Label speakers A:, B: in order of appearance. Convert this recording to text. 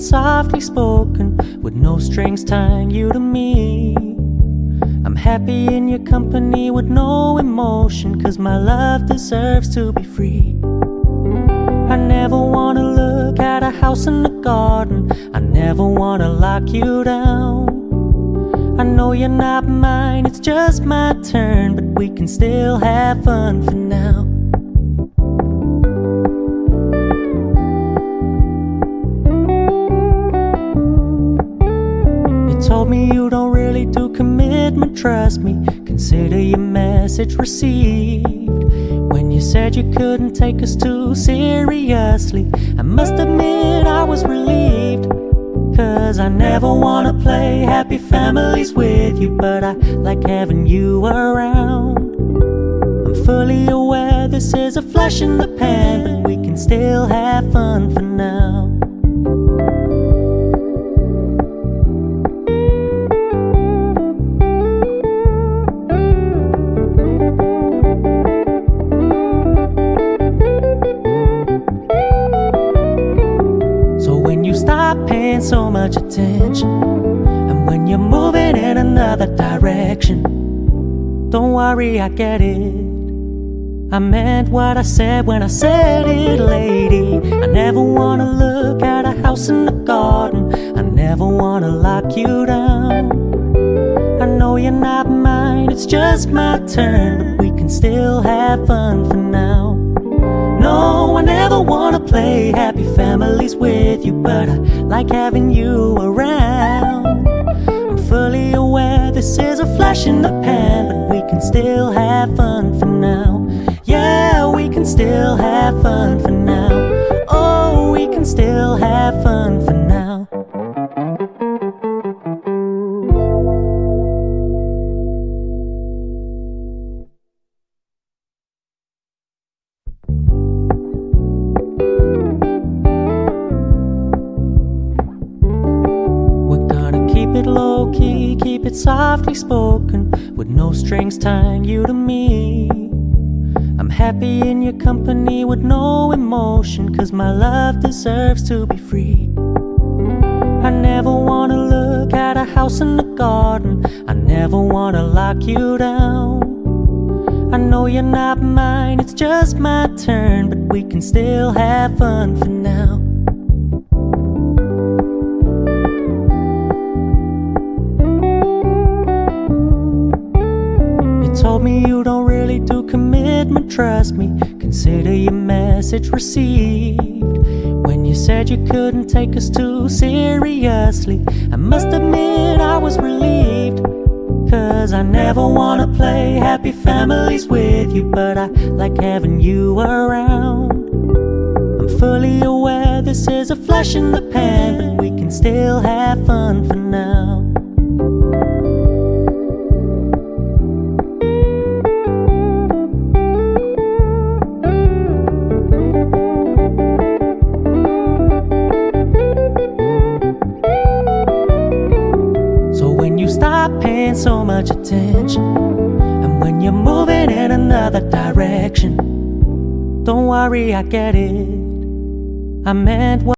A: softly spoken, with no strings tying you to me. I'm happy in your company with no emotion, 'cause my love deserves to be free. I never wanna look at a house in the garden, I never wanna lock you down. I know you're not mine, it's just my turn, but we can still have fun for now. Told me you don't really do commitment, trust me, consider your message received. When you said you couldn't take us too seriously, I must admit I was relieved. 'Cause I never wanna play happy families with you, but I like having you around. I'm fully aware this is a flash in the pan, but we can still have fun for now. Stop paying so much attention, and when you're moving in another direction, don't worry, I get it. I meant what I said when I said it, lady. I never wanna look at a house in the garden, I never wanna lock you down. I know you're not mine, it's just my turn, but we can still have fun for now. No, I never wanna play happy families with you, but I like having you around. I'm fully aware this is a flash in the pan, but we can still have fun for now. Yeah, we can still have fun for now. Oh, we can still have fun for now. Low key, keep it softly spoken, with no strings tying you to me. I'm happy in your company with no emotion, 'cause my love deserves to be free. I never wanna look at a house in the garden, I never wanna lock you down. I know you're not mine, it's just my turn, but we can still have fun for now. Told me you don't really do commitment, trust me, consider your message received. When you said you couldn't take us too seriously, I must admit I was relieved. 'Cause I never wanna play happy families with you, but I like having you around. I'm fully aware this is a flash in the pan, but we can still have fun for now. Stop paying so much attention, and when you're moving in another direction, don't worry, I get it. I meant what